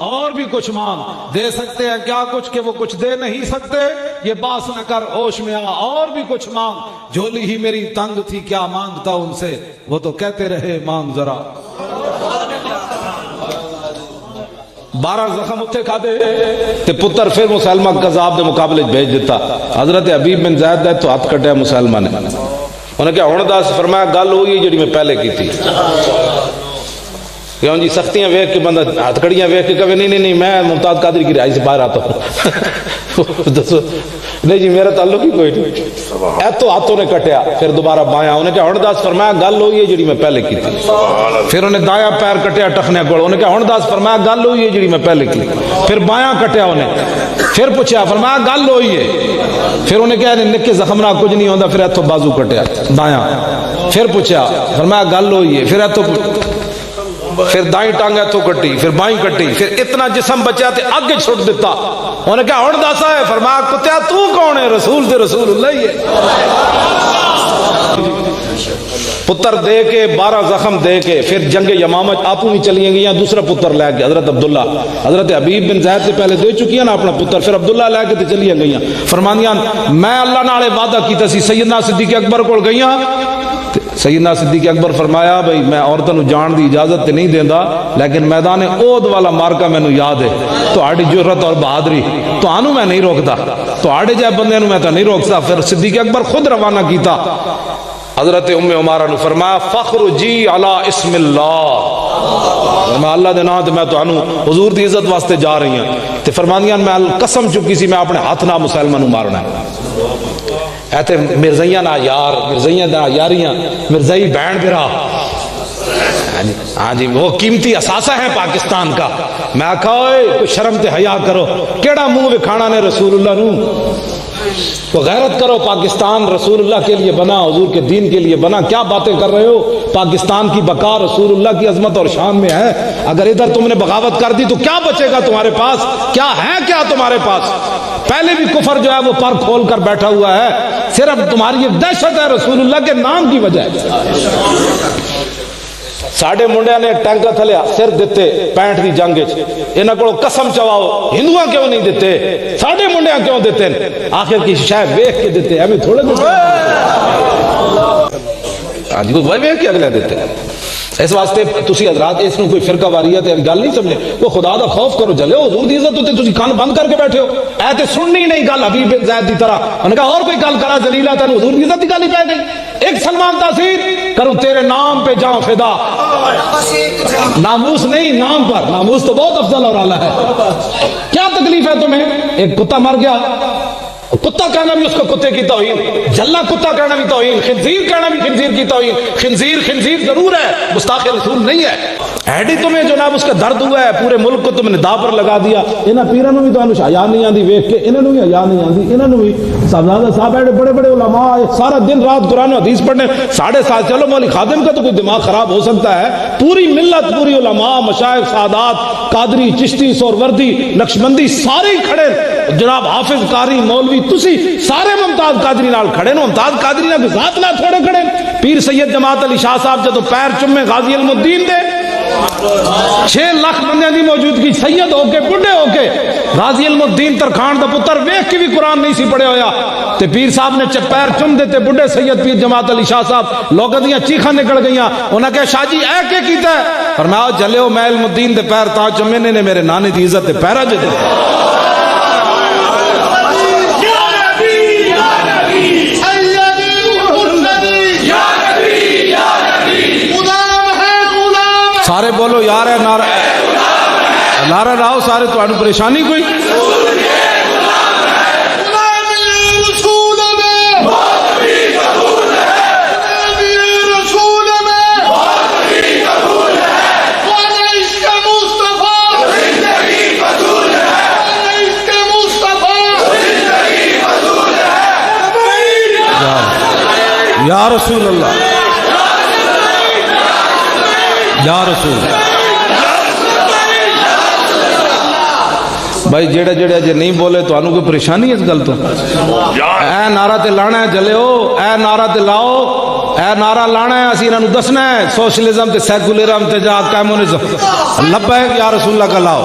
اور بھی کچھ مانگ. دے سکتے ہیں کیا کچھ کہ وہ کچھ دے نہیں سکتے؟ یہ باس نہ کر ہوش میں آ اور بھی کچھ مانگ. جھولی ہی میری تنگ تھی کیا مانگتا ان سے، وہ تو کہتے رہے مانگ ذرا. 12 زخم اتنے کھا دے تے پتر پھر مسلمہ کذاب دے مقابلے بھیج دیتا. حضرت حبیب بن زید نے تو ہاتھ کٹیا مسلمہ نے. انہیں کہا ہن دس، فرمایا گل ہوئی جڑی میں پہلے کی تھی. کیوں جی سختیاں ویکھ کے بندہ ہاتھ کڑیاں ویکھ کے کہے نہیں نہیں نہیں میں ممتاز قادری کی رہائی سے باہر آتا ہوں. دسو نہیں جی میرا تعلق ہی کوئی نہیں. ایتو ہاتھوں نے کٹیا پھر دوبارہ بایاں. انہیں کہا ہن دس، فرمایا گل ہوئی ہے جڑی میں پہلے کی تھی. پھر انہیں دایاں پیر کٹیا ٹخنے کول. انہیں کہا ہن دس، فرمایا گل ہوئی ہے جڑی میں پہلے کی. پھر بایاں کٹیا انہیں. پھر پوچھا، فرمایا گل ہوئی ہے. پھر انہیں کہا نکے زخم نہ کچھ نہیں ہوندا. پھر ایتھوں بازو کٹیا دایاں. پھر پوچھا، فرمایا گل ہوئی ہے. پھر ایتھوں پھر دائیں ٹانگ ایتھوں کٹی، پھر بائیں کٹی. پھر اتنا جسم بچیا تے اگے چھوڑ دیتا. انہیں کہا ہن دس ہے. فرمایا کتیا تو کون ہے؟ رسول تے رسول اللہ ہی ہے. پتر دے کے 12 زخم دے کے پھر جنگ یمامہ آپوں بھی چلی گئی. دوسرا پتر لے کے حضرت عبداللہ، حضرت حبیب بن زید سے پہلے دے چکی ہے نا اپنا پتر، پھر عبداللہ لے کے تے چلی گئی. فرمانیاں میں اللہ نالے وعدہ کیتا سی سیدنا صدیق اکبر کول گئیاں. سیدنا صدیق اکبر فرمایا بھئی میں عورتوں جان دی اجازت تے نہیں دیندا، لیکن میدان احد والا مارکا مینوں یاد ہے. تہاڈی جرأت اور بہادری تانوں میں نہیں روکدا، تہاڈے جے بندے نوں میں تو نہیں روکدا. پھر صدیق اکبر خود روانہ کیتا. حضرت ام عمارہ نے فرمایا فخر جی علی اسم اللہ، میں اللہ دے نام تے میں تانوں حضور دی عزت واسطے جا رہی ہوں. تے فرماندیاں میں قسم چکی سی میں اپنے ہاتھ نال مسلمان نوں مارنا ہے. ایتے مرزائیاں نہ یار، مرزائیاں نہ یاریاں، مرزائی بہن برا. ہاں جی وہ قیمتی اثاثہ ہے پاکستان کا. میں آکھا اوئے کوئی شرم تے حیا کرو، کیڑا منہ وکھانا نے رسول اللہ نوں. تو غیرت کرو، پاکستان رسول اللہ کے لیے بنا، حضور کے دین کے لیے بنا. کیا باتیں کر رہے ہو؟ پاکستان کی بقا رسول اللہ کی عظمت اور شان میں ہے. اگر ادھر تم نے بغاوت کر دی تو کیا بچے گا تمہارے پاس؟ کیا ہے کیا تمہارے پاس؟ پہلے بھی کفر جو ہے وہ پر کھول کر بیٹھا ہوا ہے. صرف تمہاری ایک دہشت ہے رسول اللہ کے نام کی وجہ ہے. ساڈے منڈیاں نے ٹینکا تھلے سر دیتے 65 دی جنگ وچ. انہاں کول قسم چواؤ ہندوؤں کیوں نہیں دیتے؟ ساڈے منڈیاں کیوں دیتے؟ آخر کی شے ویکھ کے دیتے، ایویں تھوڑے دیتے. اج کوئی ویکھ کے اگلے دیتے. اس واسطے تسی حضرات اس نو کوئی فرقہ واریت ہے گل نہیں سمجھے. وہ خدا دا خوف کرو، جلے حضور دی عزت تے تسی کان بند کر کے بیٹھے ہو. اے تے سننی نہیں گل حبیب بن زید دی طرح. انہوں نے کہا اور کوئی گل کرا ذلیلہ تینوں حضور دی عزت دی گل ہی پے گئی. ایک سلمان تاثیر کروں تیرے نام پہ جاؤں فدا. ناموس نہیں نام پر، ناموس تو بہت افضل اور اعلیٰ ہے. کیا تکلیف ہے تمہیں؟ ایک کتا مر گیا، کتا کہنا بھی اس کو کتے کی توہین، جلا کتا کہنا بھی توہین، خنزیر کہنا بھی خنزیر کی توہین. خنزیر خنزیر ضرور ہے، گستاخ رسول نہیں ہے. ایڈی تمہیں جناب اس کا درد ہوا ہے، پورے ملک کو تم نے دا پر لگا دیا. انہاں پیراں نوں بھی تانوں حیا نہیں آندی ویکھ کے، انہاں نوں بھی حیا نہیں آندی. انہاں نوں بھی صاحبزادہ صاحب ایڈے بڑے بڑے علماء سارا دن رات قرآن و حدیث پڑھنے. 7.5 چلو مولوی خادم کا تو کوئی دماغ خراب ہو سکتا ہے، پوری ملت، پوری علماء، مشائخ، سادات، قادری، چشتی، سہروردی، نقشبندی سارے ہی کھڑے. جناب حافظ قاری مولوی تسی سارے ممتاز قادری نال کھڑے نو. ممتاز قادری نال ذات نہ تھوڑے کھڑے. پیر سید جماعت علی شاہ صاحب جدو پیر چومے غازی علم الدین دے 6 لاکھ بندیاں دی موجودگی، سید ہو کے بڈھے ہو کے غازی علم الدین ترکھان دا پتر ویکھ کے بھی قرآن نہیں سی پڑھے ہویا تے پیر صاحب نے پیر چم دیتے. بڈھے سید پیر جماعت علی شاہ صاحب لوگوں دیاں چیخاں نکل گئیاں. انہاں کہا شاہ جی اے کے کیتا ہے؟ فرمایا جلے میں علم الدین دے پیر تا چمے نے میرے نانے دی عزت تے پیرا جے دے. سارے بولو یار ہے نعرہ، نعرہ لاؤ سارے. تو انو پریشانی کوئی؟ یا رسول اللہ، یا رسول. بھائی جڑے جڑے جے نہیں بولے تو انو کوئی پریشانی اس گل تو؟ اے نعرہ تے لانا ہے جلیو، اے نعرہ تے لاؤ، اے نعرہ لانا ہے. اسی انہاں نوں دسنا ہے سوشلزم تے سیکولرزم تے جا کمیونزم. لبیک یا رسول اللہ کا لاؤ.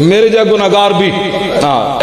میرے جا گناہگار بھی. ہاں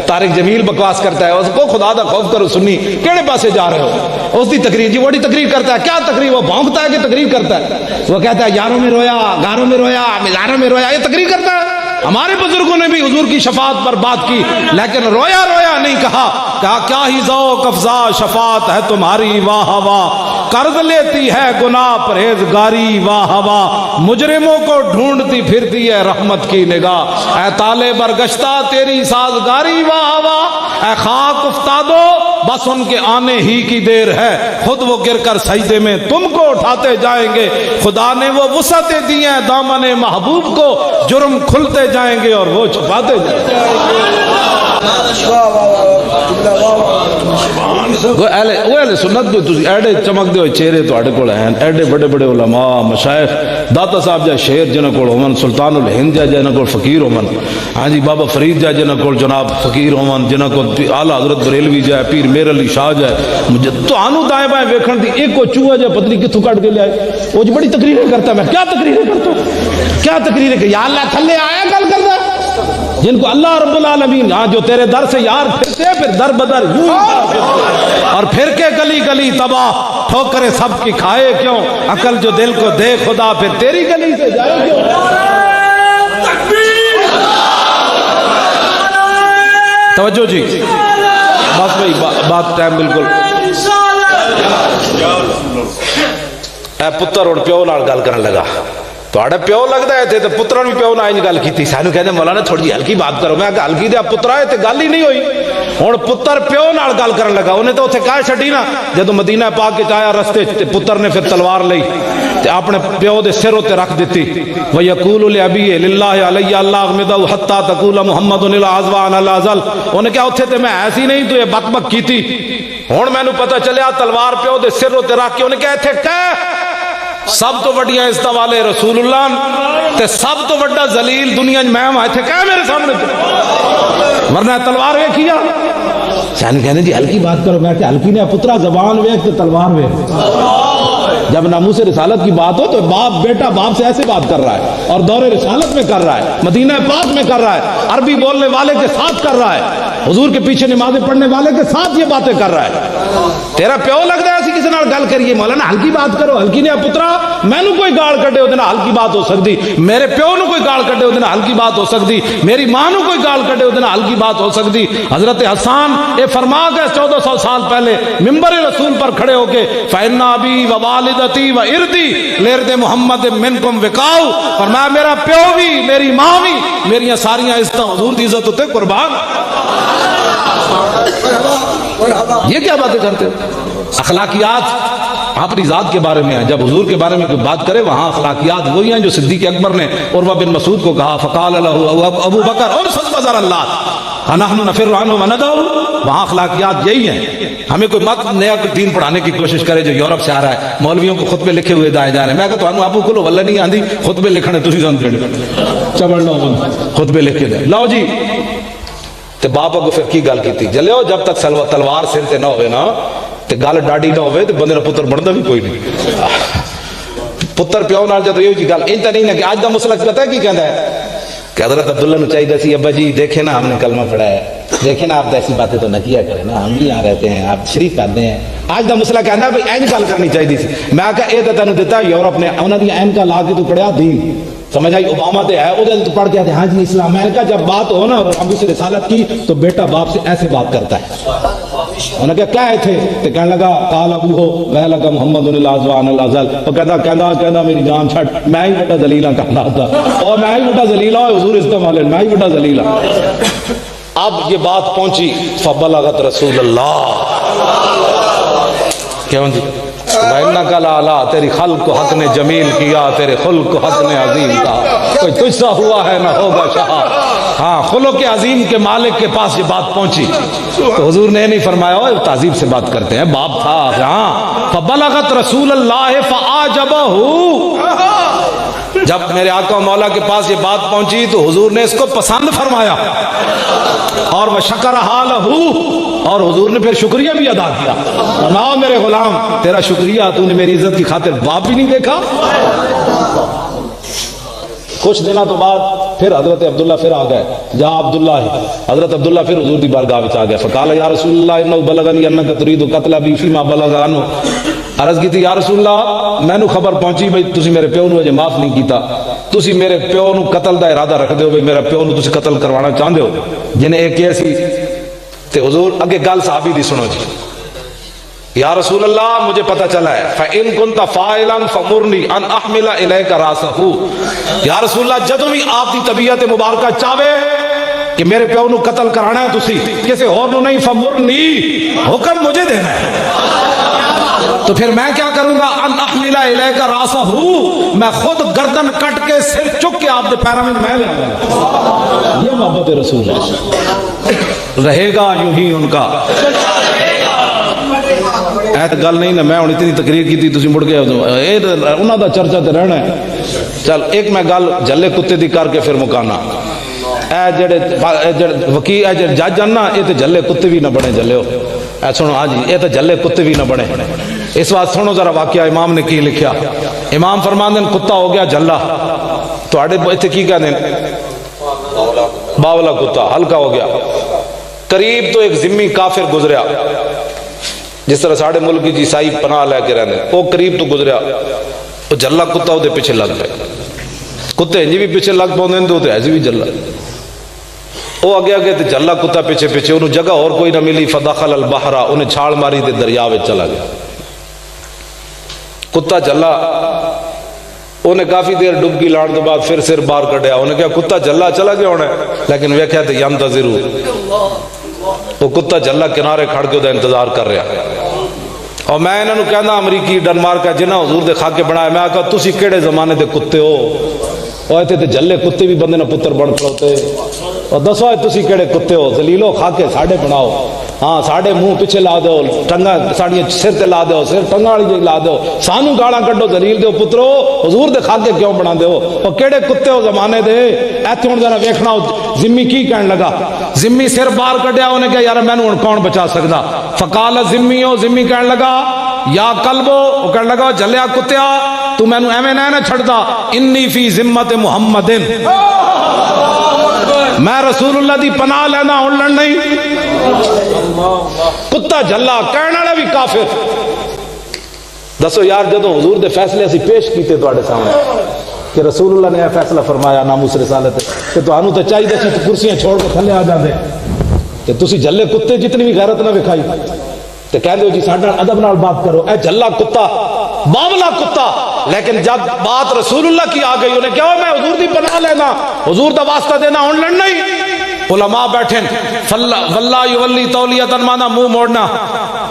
طارق جمیل بکواس کرتا ہے, اس کو خدا دا خوف کرو سنی کیڑے پاسے جا رہے ہو, اس کی تقریر جی وہی تقریر کرتا ہے. کیا تقریر, وہ بھونکتا ہے کہ تقریر کرتا ہے؟ وہ کہتا ہے یاروں میں رویا, گاروں میں رویا, مزاروں میں رویا, یہ تقریر کرتا ہے. ہمارے بزرگوں نے بھی حضور کی شفاعت پر بات کی لیکن رویا رویا نہیں کہا. کہا کیا ہی ذوق افزا شفاعت ہے تمہاری واہ واہ, قرض لیتی ہے گناہ پرہیزگاری واہ واہ, مجرموں کو ڈھونڈتی پھرتی ہے رحمت کی نگاہ, اے تالے برگشتہ تیری سازگاری واہ واہ, اے خاک افتادو بس ان کے آنے ہی کی دیر ہے, خود وہ گر کر سجدے میں تم کو اٹھاتے جائیں گے. خدا نے وہ وسعتیں دی ہیں دامن محبوب کو, جرم کھلتے جائیں گے اور وہ چھپاتے جائیں گے. اہل سنت جو تسی ایڈے چمک دے چہرے تواڈے کول ہیں, ایڈے بڑے بڑے علماء مشائخ داتا صاحب جا شیر جنہاں کول ہون, سلطان الہند جا جنہاں کول فقیر ہون, ہاں جی بابا فرید جا جنہاں کول جناب فقیر ہون, جنہاں کول اعلیٰ حضرت بریلوی جا, پیر میر علی شاہ جا, تو آنو دائیں بائیں ویکھن دی ایک کو چوہا جا پتہ نہیں کتھوں کٹ کے لے آئے, وہ جو بڑی تقریریں کرتا ہے. میں کیا تقریریں کرتا ہوں, کیا تقریریں کہ یا اللہ تھلے آیا گل کرتا ہے, جن کو اللہ رب العالمین ہاں جو تیرے در سے یار پھرتے پھر در بدر یوں اور پھر کے گلی گلی تباہ, ٹھوکریں سب کی کھائے کیوں, عقل جو دل کو دے خدا پھر تیری گلی سے جائے کیوں. توجہ جی, بس بھائی بات ٹائم بالکل. اے پتر اور پیو نال گل کرن لگا, تھوڑا پیو لگتا ہے تو پترا بھی پیو نہ گل کی. سانو کہتے مولانا تھوڑی ہلکی بات کرو. میں کہ ہلکی دیا پترا ہے تو گل ہی نہیں ہوئی. ہوں پتر پیو نال گل کرن لگا, انہیں تو اتنے کہہ چڈی نا جدو مدینہ پاک کے آیا رستے پتر نے پھر تلوار لئی تے اپنے پیو دے سر تے رکھ دیتی. وَيَقُولُ لِأَبِيهِ لِلَّهِ عَلَيَّ اللَّهُ أَغْمِدَهُ حَتَّى تَقُولَ مُحَمَّدٌ الْعَزْوَانَ الْعَزَلْ. انہیں کہا اتھے تے میں ایسی نہیں تو یہ بک بک کی تھی. ہوں میں نو پتہ چلیا تلوار پیو دے سر تے رکھ کے انہیں کہا اتھے کہہ سب تو وڈیاں عزت والے رسول اللہ تے سب تو وڈا ذلیل دنیا میں اتھے کہہ میرے سامنے تے ورنہ تلوار ویکھیا. سان کہنے جی ہلکی بات کرو. میں کہ ہلکی نے پترا زبان ویکھ تے تلوار ویکھ. جب ناموس رسالت کی بات ہو تو باپ بیٹا باپ سے ایسے بات کر رہا ہے اور دور رسالت میں کر رہا ہے, مدینہ پاک میں کر رہا ہے, عربی بولنے والے کے ساتھ کر رہا ہے, حضور کے پیچھے نمازیں پڑھنے والے کے ساتھ یہ باتیں کر رہا ہے. تیرا پیو لگتا ہے ایسی کسی نال گل کریے مولانا ہلکی بات کرو. ہلکی نے پترا مینو کوئی گال کڈے وہ ہلکی بات ہو سکتی, میرے پیو نو کوئی گال کڈے وہ ہلکی بات ہو سکتی, میری ماں نو کوئی گال کڈے وہ ہلکی بات ہو سکتی. حضرت حسان یہ فرما گئے 1400 سال پہلے ممبر رسول پر کھڑے ہو کے فإن أبي ووالدتي وإرضي لإرض محمد منكم وقاء, فرمایا میرا پیو بھی میری ماں بھی میری ساریاں عزتیں حضور دی عزت تے قربان. یہ کیا باتیں کرتے ہو؟ اخلاقیات اپنی ذات کے بارے میں ہے. جب حضور کے بارے میں کوئی بات کرے وہاں اخلاقیات وہی ہیں جو صدیق اکبر نے عروہ بن مسعود کو کہا فقال له ابو بکر ارفض بذر اللہ نحن نفر عنہ وندعو. وہاں اخلاقیات یہی ہیں. ہمیں کوئی مت نیا دین پڑھانے کی کوشش کرے جو یورپ سے آ رہا ہے, مولویوں کو خطبے لکھے ہوئے دائیں جا رہے ہیں. میں کہتا ہوں آپ کو واللہ نہیں آندی خطبے لکھنے تسی سمجھ چبڑ لو خطبے لکھ کے دے لاؤ جی. تے باپا کو پھر کی گل کی جلو جب تک تلوار سر تے نہ ہوئے نا تے گل ڈاڈی نہ ہوئے تے بندے پتر بنتا بھی کوئی نہیں. پتر پیو نال جب یہ گل انتا نہیں ہے کہ آج دا مسلک پتہ ہے کی کہندا ہے کہ حضرت عبداللہ نو چاہیے سی ابا جی دیکھیں نا ہم نے کلمہ پڑھا ہے, دیکھیں نا آپ ایسی باتیں تو نہ کیا کریں نا, ہم بھی یہاں رہتے ہیں آپ شریف کرتے ہیں. آج دا مسئلہ کہنا ہے این گل کرنی چاہیے سی. میں کہا اے تے تینوں دیتا یورپ نے انہاں دی این کا لا کے تو پڑھیا دین سمجھ آئی. اوباما تے ہے او دے پڑھ کے آتے ہاں جی اسلام. میں کہا جب بات ہو نا ناموس رسالت کی تو بیٹا باپ سے ایسے بات کرتا ہے. انہوں نے کہا کیا ہے تھے تو کہنے لگا قال ابوہ وہ لگا محمد الازوان الازل. وہ کہتا میری جان چھٹ میں ہی بڑا ذلیلہ کہنا تھا اور میں ہی بڑا ذلیلہ حضور استعمال میں ہی بڑا ذلیلہ. اب یہ بات پہنچی فبلغت رسول اللہ کیوں جی وَإِنَّكَ لَعَلَىٰ تیری خلق کو حق نے جمیل کیا, تیرے خلق کو حق نے عظیم کہا, کوئی تجھ سا ہوا ہے نہ ہوگا شاہ. ہاں خلق عظیم کے مالک کے پاس یہ بات پہنچی تو حضور نے نہیں فرمایا ہو تعظیم سے بات کرتے ہیں, باپ تھا. ہاں فبلغت رسول اللہ فَأَعْجَبَهُ. جب میرے آقا مولا کے پاس یہ بات پہنچی تو حضور نے اس کو پسند فرمایا اور وَشَكَرَ حَالَهُ, اور حضور نے پھر شکریہ بھی ادا کیا. نا میرے غلام تیرا شکریہ, تو نے میری عزت کی خاطر باپ بھی نہیں دیکھا. کچھ دنوں تو بعد پھر حضرت عبداللہ پھر آ گئے، جا عبداللہ ہے، حضرت عبداللہ پھر حضور دی بارگاہ وچ آ گئے، فقال یا رسول اللہ انہ بلغنی انک ترید قتل ابی فیما بلغ عنہ، عرض کی تھی یا رسول اللہ میں نو خبر پہنچی بھئی تسی میرے پیو نو اجے معاف نہیں کیتا، تسی میرے پیو نو قتل دا ارادہ رکھ دے ہو، میرا پیو نو تسی قتل کروانا چاہندے ہو، جنہیں ایک ایسی تے حضور اگے گل صحابی دی سنو جی، یا رسول اللہ مجھے پتہ چلا ہے فَإِن كُنْتَ فَاعِلًا فَمُرْنِي أَنْ أَحْمِلَ إِلَيْكَ رَاسَهُ، یا رسول اللہ جدوں بھی آپ دی طبیعت مبارکہ چاہے کہ میرے پیو نو قتل کرانا ہے تسی کسی اور نو نہیں، فَمُرْنِي حکم مجھے دینا ہے، تو پھر میں کیا کروں گا، ان احمل الیک راسہ، میں خود گردن کٹ کے سر چک کے آپ دے پیروں میں لے آؤں گا، یہ محبت رسول ہے، رہے گا یوں ہی ان کا ایت گل نہیں نا، میں ہوں اتنی تقریر کی تھی تسی مڑ کے انہاں دا چرچا تے رہنا ہے، چل ایک میں گل جھلے کتے دی کر کے پھر مکانا، اے جڑے وکیل اے جڑے جج ہیں نا یہ تے جھلے کتے بھی نہ بنے، جھلے ہو اے سنو، ہاں جی یہ تے جھلے کتے بھی نہ بنے، اس وقت سنو ذرا واقعہ امام نے کی لکھیا، امام فرماندے ہیں کتا ہو گیا جھلا، تواڈے ایتھے کی کہندے ہیں باولا کتا، ہلکا ہو گیا، قریب تو ایک ذمی کافر گزریا، جس طرح ساڑھے ملک کی عیسائی پناہ لے کے رہنے، وہ قریب تو گزریا، وہ جھلا کتا وہ دے پیچھے لگ پے، کتے انجی بھی پیچھے لگ پاؤں دیں تو ایسی بھی جھلا، وہ آگے آگے تے جھلا کتا پیچھے پیچھے، انہوں جگہ اور کوئی نہ ملی، فدخل البحرہ، انہیں چھاڑ ماری تے دریا میں چلا گیا، کتا جھلا، انہیں کافی دیر ڈبکی لاڑ کے بعد پھر سر باہر کٹیا، انہیں کہا کتا جھلا چلا گیا ہونا ہے، لیکن ویکھیا تے ینتظرو، وہ کتا جھلا کنارے کھڑ کے انہیں انتظار کر رہا، اور میں انہوں نے کہنا امریکی ڈنمارک جنہ حضور دے خاکے بنائے، میں کہا تسی کیڑے زمانے دے کتے ہو، اور ایتے تے جھلے کتے بھی بندے نہ پتر بن کھڑوتے، اور دسو تسی کیڑے کتے ہو، ذلیلو خاکے ساڑھے بناؤ، ہاں ساڑھے منہ پیچھے لا دو، ٹنگا ساڑھی سر تے لا دو، سر ٹنگا والی جی لا دو، سانو گالاں کڈو ذلیل دیو پترو، حضور دے خاکے کیوں بنا دیو، اور کیڑے کتے ہو زمانے دے، ایتھے ہن ذرا ویکھنا ذمی کی کہن لگا، ذمی سر باہر کڈیا، انہیں کہا یار مینوں ہن کون بچا سکدا، فقال ذمیو، ذمی کہن لگا یا قلبو، وہ کہن لگا جھلیا کتیا تو مینوں ایویں نہ چھڑدا، انی فی ذمت محمد، میں رسول اللہ دی پناہ لینا ہن لڑ نہیں، کتا جھلا کہنے والا بھی کافر، دسو یار جدوں حضور دے فیصلے اسی پیش کیتے تواڈے سامنے کہ رسول اللہ نے یہ فیصلہ فرمایا ناموس رسالت کہ تانوں تے چاہیے سی کرسیاں چھوڑ کے تھلے آ جاندے تے تسی جھلے کتے جتنی بھی غیرت نہ وکھائی تے کہہ دو جی ساڈے نال ادب نال بات کرو، اے جھلا کتا باولا کتا، لیکن جب بات رسول اللہ کی آ گئی انہیں کہا میں حضور دی پناہ لینا، حضور دا واسطہ دینا ہن لڑنا ہی، علماء بیٹھیں واللہ یولی تولیتن مانا منہ موڑنا،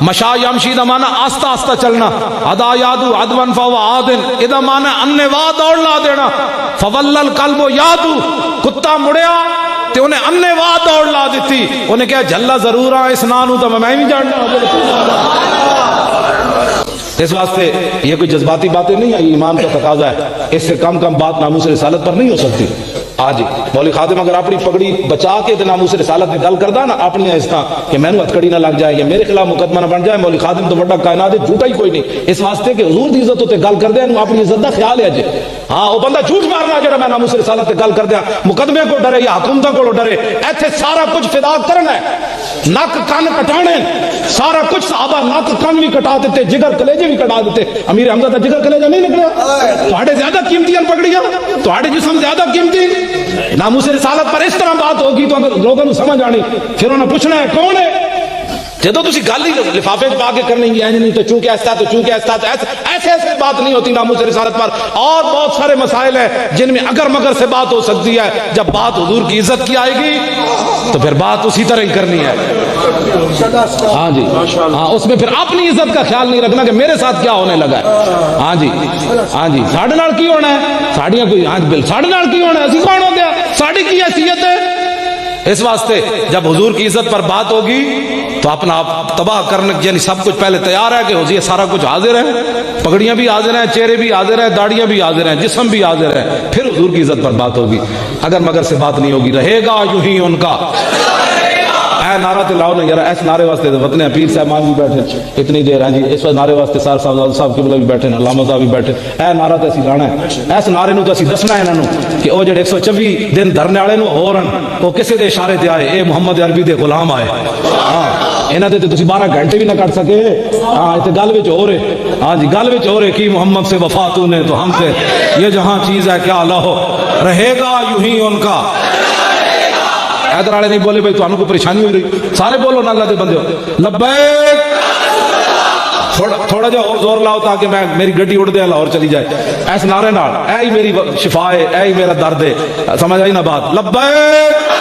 مشا یمشی دا مانا آستہ آستہ چلنا، ادا یادو عدون فہو عادن، ادا مانا انوا دوڑ لا دینا، فول القلب یادو، کتا مڑیا تے انہیں انوا دوڑ لا دیتی، انہیں کہا جھلا ضرور آ اس نانو تو میں بھی جاننا، اس واسطے یہ کوئی جذباتی باتیں نہیں ہیں، یہ ایمان کا تقاضا ہے، اس سے کم بات ناموس رسالت پر نہیں ہو سکتی۔ آج مولوی خادم اگر اپنی پگڑی بچا کے ناموس رسالت میں گل کردا نا اپنی اس طرح کہ مینوں ہتھکڑی نہ لگ جائے یا میرے خلاف مقدمہ نہ بن جائے، مولوی خادم تو بڑا کائنات ہے، جھوٹا ہی کوئی نہیں، اس واسطے کہ حضور دی عزت تے گل کردے ہیں اپنی عزت دا خیال ہے جے، ہاں وہ بندہ جھوٹ مارنا جڑا میں ناموس رسالت تے گل کردیا مقدمے کو ڈرے یا حکومتوں کو ڈرے، ایتھے سارا کچھ فدا کرنا ہے، نک کن کٹانے، سارا کچھ صحابہ نک کن بھی کٹا دیتے، جگر کلیجے بھی کٹا دیتے، امیر حمزہ دا جگر کلیجہ نہیں نکلیا، تواڈے زیادہ قیمتی ہیں پگڑیاں، تواڈے جسم زیادہ قیمتی، ناموس رسالت پر اس طرح بات ہوگی تو اگر لوگوں کو سمجھ آنی، پھر انہوں نے پوچھنا ہے کون ہے، جدو تسی گل ہی لفافے پا کے کرنی ہے نہیں تو چونکہ ایسا تو چونکہ ایسا تو ایسے بات نہیں ہوتی ناموس رسالت پر، اور بہت سارے مسائل ہیں جن میں اگر مگر سے بات ہو سکتی ہے، جب بات حضور کی عزت کی آئے گی تو پھر بات اسی طرح ہی کرنی ہے، ہاں جی ہاں، اس میں پھر اپنی عزت کا خیال نہیں رکھنا کہ میرے ساتھ کیا ہونے لگا ہے، ہاں جی ہاں جی ساڑھے نال کی ہونا ہے، ساڑھیاں کوئی ہاں بل ساڑھے نال کی ہونا ہے، اسی کون ہو گیا، ساڑھی کی حیثیت ہے، اس واسطے جب حضور کی عزت پر بات ہوگی تو اپنا آپ تباہ کرنے یعنی سب کچھ پہلے تیار ہے کہ حضور سارا کچھ حاضر ہے، پگڑیاں بھی حاضر ہیں، چہرے بھی حاضر ہیں، داڑیاں بھی حاضر ہیں، جسم بھی حاضر ہے، پھر حضور کی عزت پر بات ہوگی، اگر مگر سے بات نہیں ہوگی، رہے گا یوں ہی ان کا اے نعرہ تے لاؤ نا یار، ایس نعرے واسطے وطن پیر صاحب مان بھی بیٹھے اتنی دیر ہیں جی، اس وقت نعرے واسطے سار صاحب قبلہ بھی بیٹھے ہیں، علامہ صاحب بھی بیٹھے، اے نعرہ تے اسی لانا ہے، اس نعرے نو تے اسی دسنا ہے انہاں نو کہ او جڑے 124 دن دھرنے والے نو ہور ہن او کسے دے اشارے تے آئے، اے محمد عربی دے غلام آئے، ہاں انہاں تے تسی 12 گھنٹے بھی نہ کٹ سکے، ہاں تے گل وچ ہو رہے، ہاں جی گل وچ ہو رہے کی محمد سے وفا تو نے تو ہم سے یہ جہاں چیز ہے کیا لہو رہے گا یوں ہی ان کا۔ حیدر والے نہیں بولے بھائی تانوں کوئی پریشانی ہو رہی، سارے بولو نا اللہ دے بندے لبیک، تھوڑا جا اور زور لاؤ تاکہ میں میری گڈی اڑ دے لاہور چلی جائے، ایس نعرے نال اے ہی میری شفا ہے، اے ہی میرا درد ہے، سمجھ آئی نا بات، لبیک